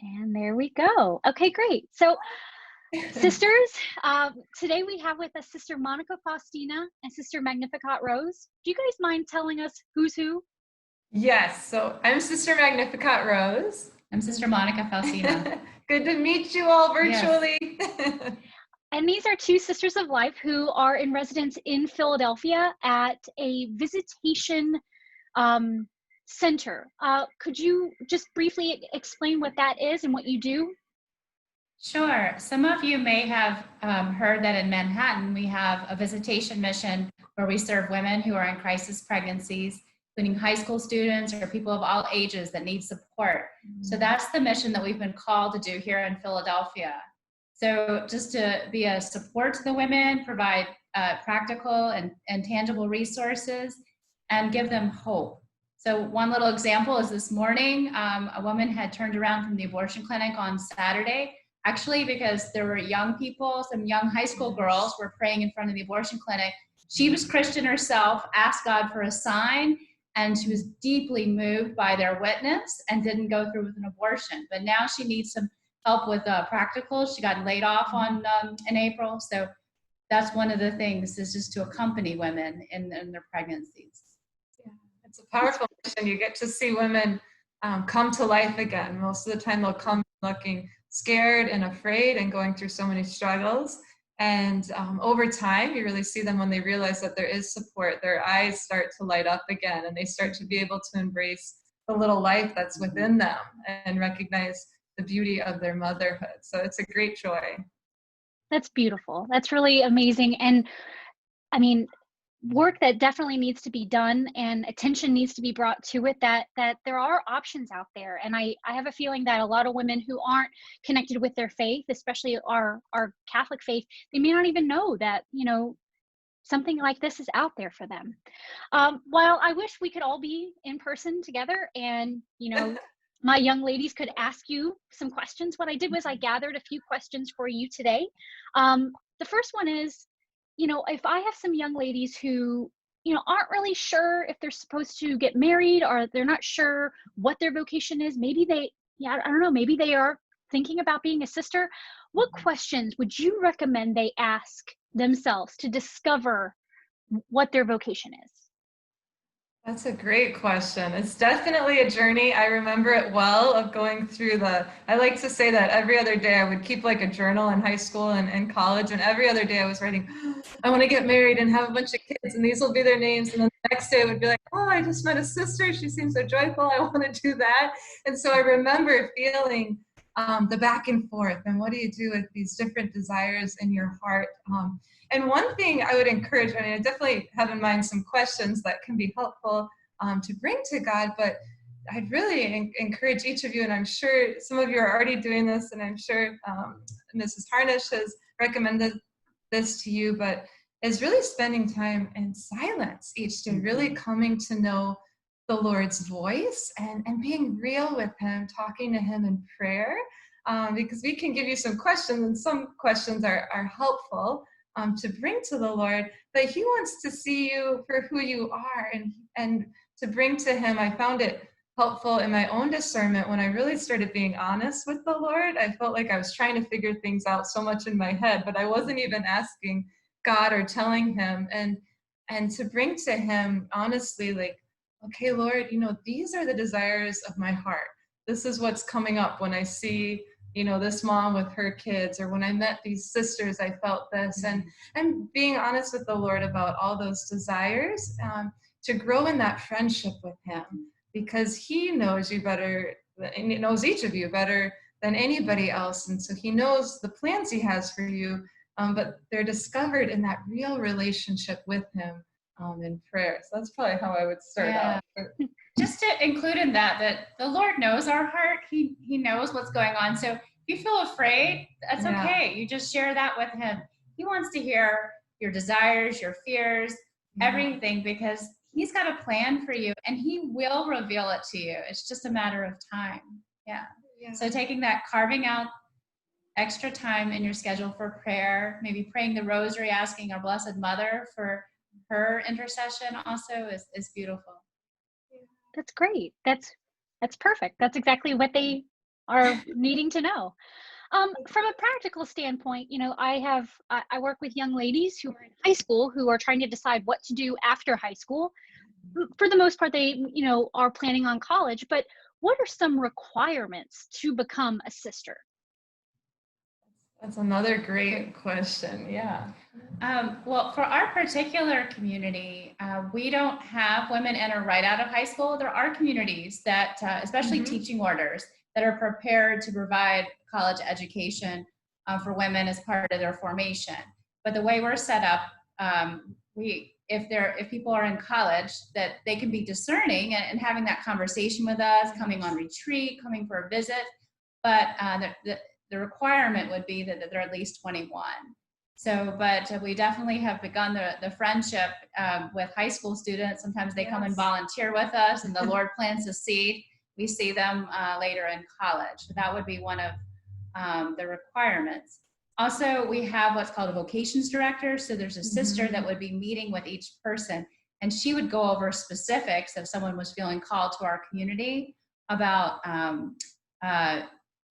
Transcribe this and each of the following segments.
And there we go. Okay, great. So, sisters, today we have with us Sister Monica Faustina and Sister Magnificat Rose. Do you guys mind telling us who's who? Yes, so I'm Sister Magnificat Rose. I'm Sister Monica Faustina. Good to meet you all Yes. virtually. And these are two sisters of life who are in residence in Philadelphia at a visitation center. Could you just briefly explain what that is and what you do? Sure. Some of you may have heard that in Manhattan, we have a visitation mission where we serve women who are in crisis pregnancies, including high school students or people of all ages that need support. So that's the mission that we've been called to do here in Philadelphia. So just to be a support to the women, provide practical and tangible resources, and give them hope. So one little example is this morning, a woman had turned around from the abortion clinic on Saturday, actually because there were young people, some young high school girls were praying in front of the abortion clinic. She was Christian herself, asked God for a sign, and she was deeply moved by their witness and didn't go through with an abortion. But now she needs some help with practical. She got laid off in April. So that's one of the things, is just to accompany women in their pregnancies. Yeah, it's a powerful mission. You get to see women come to life again. Most of the time they'll come looking scared and afraid and going through so many struggles. And over time, you really see them when they realize that there is support. Their eyes start to light up again, and they start to be able to embrace the little life that's within them and recognize the beauty of their motherhood. So it's a great joy. That's beautiful. That's really amazing. And I mean, work that definitely needs to be done and attention needs to be brought to it, that there are options out there. And I have a feeling that a lot of women who aren't connected with their faith, especially our Catholic faith, they may not even know that, something like this is out there for them. While I wish we could all be in person together and, my young ladies could ask you some questions, what I did was I gathered a few questions for you today. The first one is, if I have some young ladies who, aren't really sure if they're supposed to get married, or they're not sure what their vocation is, maybe I don't know, maybe they are thinking about being a sister. What questions would you recommend they ask themselves to discover what their vocation is? That's a great question. It's definitely a journey. I remember it well, of going through I like to say that every other day I would keep like a journal in high school and college, and every other day I was writing, I want to get married and have a bunch of kids, and these will be their names. And then the next day it would be like, oh, I just met a sister. She seems so joyful. I want to do that. And so I remember feeling the back and forth, and what do you do with these different desires in your heart? And one thing I would encourage, I definitely have in mind some questions that can be helpful to bring to God, but I'd really encourage each of you, and I'm sure some of you are already doing this, and I'm sure Mrs. Harnish has recommended this to you, but is really spending time in silence each day, really coming to know the Lord's voice and being real with Him, talking to Him in prayer, because we can give you some questions, and some questions are helpful to bring to the Lord, but He wants to see you for who you are and to bring to Him. I found it helpful in my own discernment when I really started being honest with the Lord. I felt like I was trying to figure things out so much in my head, but I wasn't even asking God or telling Him, and to bring to Him honestly, like, okay, Lord, these are the desires of my heart. This is what's coming up when I see this mom with her kids, or when I met these sisters, I felt this, and being honest with the Lord about all those desires, to grow in that friendship with Him, because He knows you better, and He knows each of you better than anybody else, and so He knows the plans He has for you, but they're discovered in that real relationship with Him in prayer. So that's probably how I would start out. Just to include in that the Lord knows our heart. He knows what's going on. So if you feel afraid, that's okay. You just share that with Him. He wants to hear your desires, your fears, everything, because He's got a plan for you, and He will reveal it to you. It's just a matter of time. Yeah. So carving out extra time in your schedule for prayer, maybe praying the rosary, asking our Blessed Mother for her intercession also is beautiful. That's great. That's perfect. That's exactly what they are needing to know. From a practical standpoint, I work with young ladies who are in high school who are trying to decide what to do after high school. For the most part, they, are planning on college, but what are some requirements to become a sister? That's another great question. Yeah. Well, for our particular community, we don't have women enter right out of high school. There are communities that, especially Mhm. teaching orders, that are prepared to provide college education for women as part of their formation. But the way we're set up, if people are in college, that they can be discerning and having that conversation with us, coming on retreat, coming for a visit. But the requirement would be that they're at least 21. So, but we definitely have begun the friendship with high school students. Sometimes they come and Yes. volunteer with us, and the Lord plants a seed. We see them later in college. That would be one of the requirements. Also, we have what's called a vocations director. So there's a sister that would be meeting with each person, and she would go over specifics if someone was feeling called to our community about,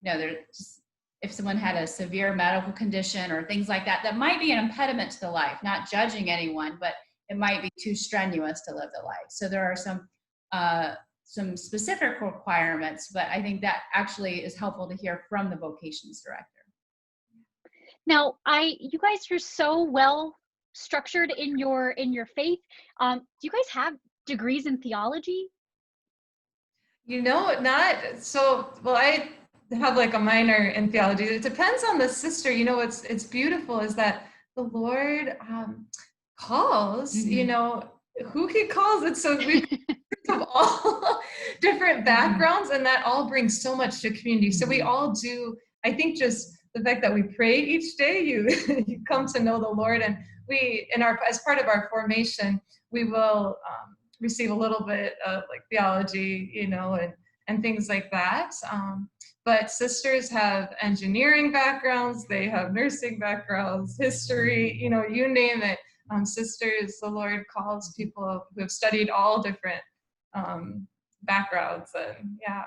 there's if someone had a severe medical condition or things like that, that might be an impediment to the life, not judging anyone, but it might be too strenuous to live the life. So there are some specific requirements, but I think that actually is helpful to hear from the vocations director. Now, you guys are so well structured in your faith. Do you guys have degrees in theology? Not so well. I have like a minor in theology. It depends on the sister. It's beautiful is that the Lord calls. Who He calls. It's so we of all different backgrounds, and that all brings so much to community. So we all do. I think just the fact that we pray each day, you you come to know the Lord, and we as part of our formation, we will receive a little bit of like theology, and things like that. But sisters have engineering backgrounds, they have nursing backgrounds, history, you name it. Sisters, the Lord calls people who have studied all different backgrounds, and yeah.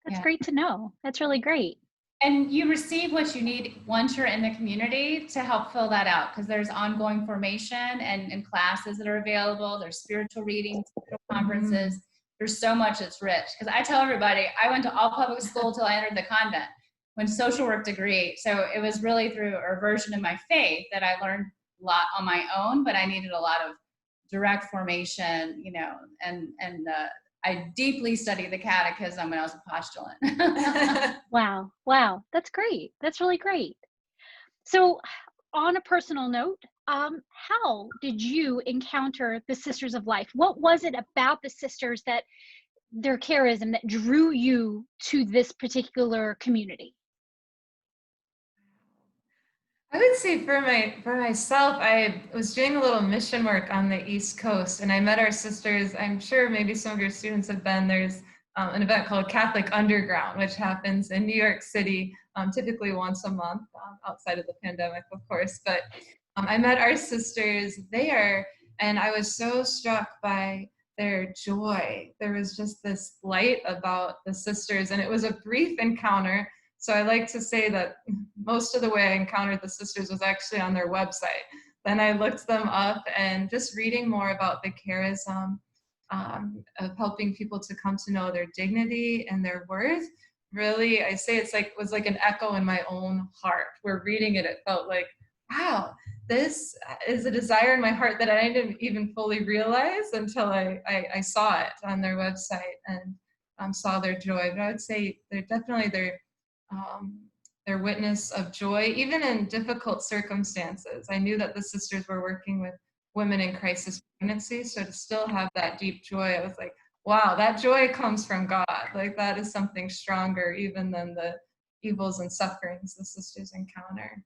That's Yeah. great to know. That's really great. And you receive what you need once you're in the community to help fill that out, because there's ongoing formation and classes that are available. There's spiritual readings, spiritual conferences. There's so much that's rich. Because I tell everybody, I went to all public school till I entered the convent, went social work degree. So it was really through a reversion of my faith that I learned a lot on my own, but I needed a lot of direct formation, and I deeply studied the catechism when I was a postulant. Wow. That's great. That's really great. So, on a personal note, how did you encounter the Sisters of Life? What was it about the sisters that their charism that drew you to this particular community? I would say for myself, I was doing a little mission work on the East Coast, and I met our sisters. I'm sure maybe some of your students have been. There's an event called Catholic Underground, which happens in New York City, typically once a month, outside of the pandemic, of course. But I met our sisters there, and I was so struck by their joy. There was just this light about the sisters, and it was a brief encounter. So I like to say that most of the way I encountered the sisters was actually on their website. Then I looked them up, and just reading more about the charism of helping people to come to know their dignity and their worth. Really, I say was like an echo in my own heart. Where reading it, it felt like, wow, this is a desire in my heart that I didn't even fully realize until I saw it on their website and saw their joy. But I would say they're definitely their witness of joy, even in difficult circumstances. I knew that the sisters were working with women in crisis pregnancy, so to still have that deep joy, I was like, wow, that joy comes from God. Like that is something stronger even than the evils and sufferings the sisters encounter.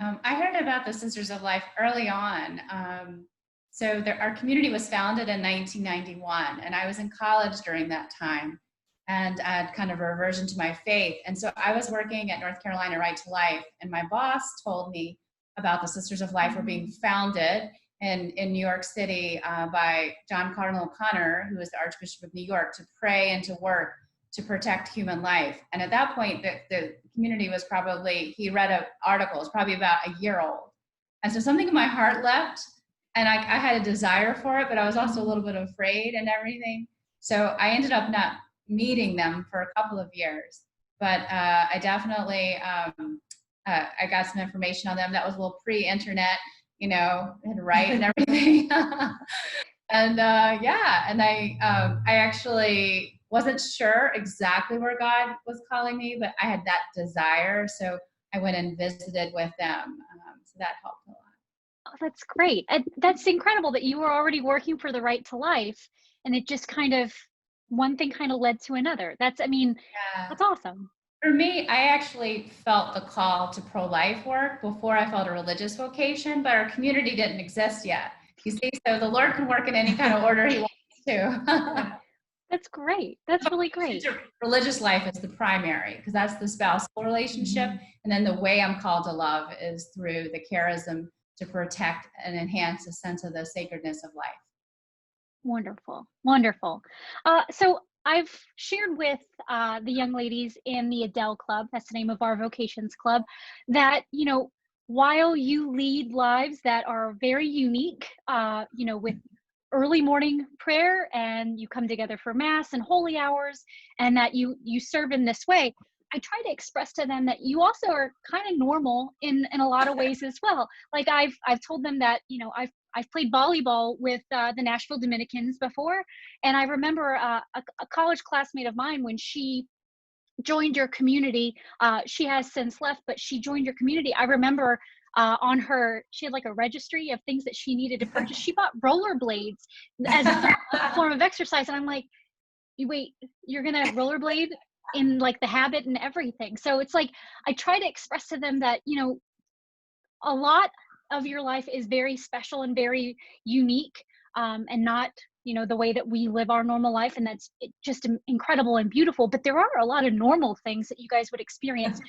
I heard about the Sisters of Life early on. Our community was founded in 1991, and I was in college during that time, and I had kind of a reversion to my faith. And so I was working at North Carolina Right to Life, and my boss told me about the Sisters of Life were being founded in New York City by John Cardinal O'Connor, who was the Archbishop of New York, to pray and to work to protect human life. And at that point, the community was probably, he read an article, it's probably about a year old. And so something in my heart leapt, and I had a desire for it, but I was also a little bit afraid and everything. So I ended up not meeting them for a couple of years. But I definitely, I got some information on them. That was a little pre-internet, you know, had to write and everything. And yeah, and I actually wasn't sure exactly where God was calling me, but I had that desire. So I went and visited with them. So that helped a lot. Oh, that's great. And that's incredible that you were already working for the right to life, and it just kind of, one thing kind of led to another. That's, I mean, Yeah. that's awesome. For me, I actually felt the call to pro-life work before I felt a religious vocation, but our community didn't exist yet. You see, so the Lord can work in any kind of order he wants to. That's great. That's really great. Religious life is the primary, because that's the spousal relationship. And then the way I'm called to love is through the charism to protect and enhance a sense of the sacredness of life. Wonderful. Wonderful. So I've shared with the young ladies in the Adele Club, that's the name of our Vocations Club, that, you know, while you lead lives that are very unique, you know, with early morning prayer, and you come together for mass and holy hours, and that you serve in this way, I try to express to them that you also are kind of normal in a lot of ways as well. Like I've told them that, you know, I've played volleyball with the Nashville Dominicans before, and I remember a college classmate of mine, when she joined your community, she has since left, but she joined your community. I remember on her, she had like a registry of things that she needed to purchase. She bought rollerblades as a form of exercise, and I'm like, wait, you're gonna rollerblade in like the habit and everything. So it's like, I try to express to them that, you know, a lot of your life is very special and very unique, and not, you know, the way that we live our normal life, and that's just incredible and beautiful. But there are a lot of normal things that you guys would experience.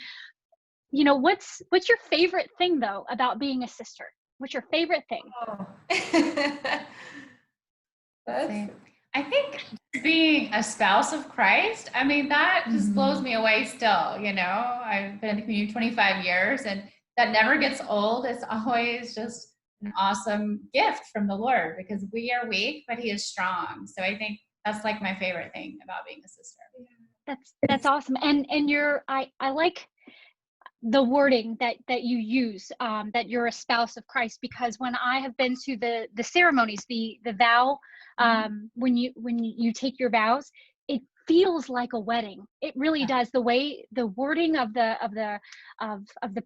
You know, what's your favorite thing though about being a sister? What's your favorite thing? Oh. I think being a spouse of Christ, I mean, that just blows me away still, you know. I've been in the community 25 years, and that never gets old. It's always just an awesome gift from the Lord, because we are weak, but he is strong. So I think that's like my favorite thing about being a sister. That's awesome. And I like the wording that you use, that you're a spouse of Christ, because when I have been to the ceremonies, the vow, when you take your vows, it feels like a wedding. It really does. The way the wording of the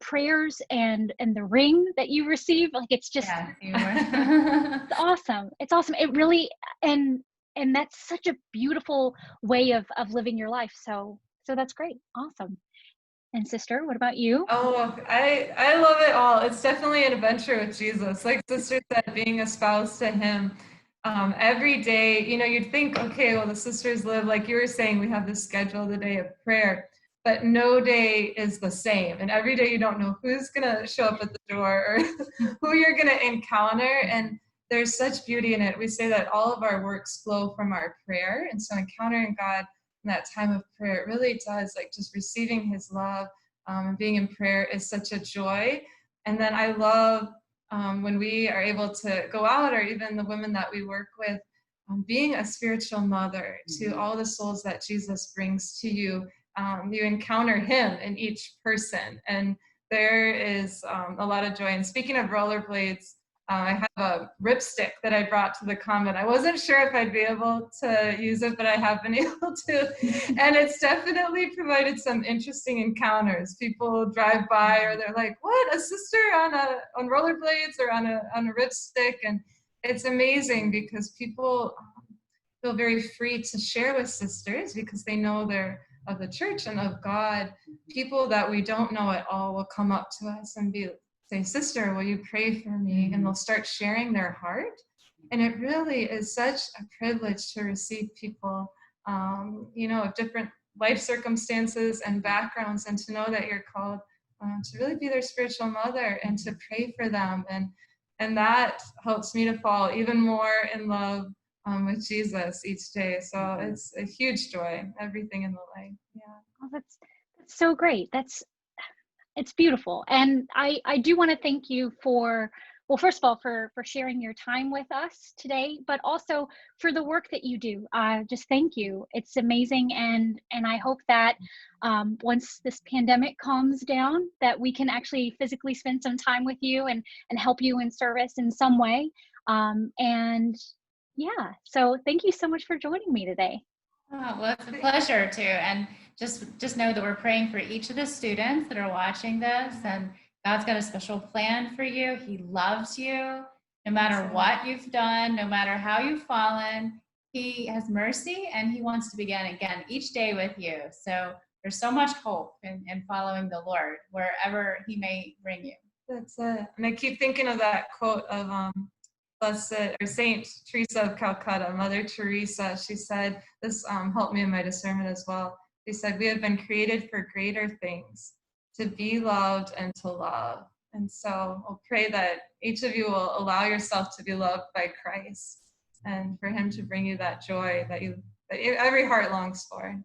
prayers and the ring that you receive, like, it's just it's awesome. It's awesome. It really, and that's such a beautiful way of living your life. So that's great. Awesome. And sister, what about you? Oh, I love it all. It's definitely an adventure with Jesus. Like sister said, being a spouse to him, every day, you know, you'd think, okay, well, the sisters live, like you were saying, we have this schedule, the day of prayer, but no day is the same. And every day you don't know who's going to show up at the door or who you're going to encounter. And there's such beauty in it. We say that all of our works flow from our prayer. And so encountering God in that time of prayer, it really does, like, just receiving his love, and being in prayer is such a joy. And then I love when we are able to go out, or even the women that we work with, being a spiritual mother to all the souls that Jesus brings to you. You encounter him in each person, and there is a lot of joy. And speaking of rollerblades, I have a ripstick that I brought to the convent. I wasn't sure if I'd be able to use it, but I have been able to. And it's definitely provided some interesting encounters. People drive by, or they're like, what, a sister on rollerblades or on a ripstick? And it's amazing, because people feel very free to share with sisters, because they know they're of the church and of God. People that we don't know at all will come up to us and say, sister, will you pray for me? And they'll start sharing their heart. And it really is such a privilege to receive people, you know, of different life circumstances and backgrounds, and to know that you're called to really be their spiritual mother and to pray for them. And that helps me to fall even more in love with Jesus each day. So it's a huge joy, everything in the life. Yeah. Oh, that's so great. It's beautiful. And I do want to thank you for, well, first of all, for sharing your time with us today, but also for the work that you do. Just thank you. It's amazing. And I hope that once this pandemic calms down, that we can actually physically spend some time with you and help you in service in some way. And yeah, so thank you so much for joining me today. Oh, well, it's a pleasure too. And just know that we're praying for each of the students that are watching this, and God's got a special plan for you. He loves you no matter what you've done, no matter how you've fallen. He has mercy and he wants to begin again each day with you. So there's so much hope in following the Lord wherever he may bring you. That's it. And I keep thinking of that quote of Blessed or Saint Teresa of Calcutta, Mother Teresa. She said, this helped me in my discernment as well. She said, we have been created for greater things, to be loved and to love. And so I'll pray that each of you will allow yourself to be loved by Christ and for him to bring you that joy that every heart longs for.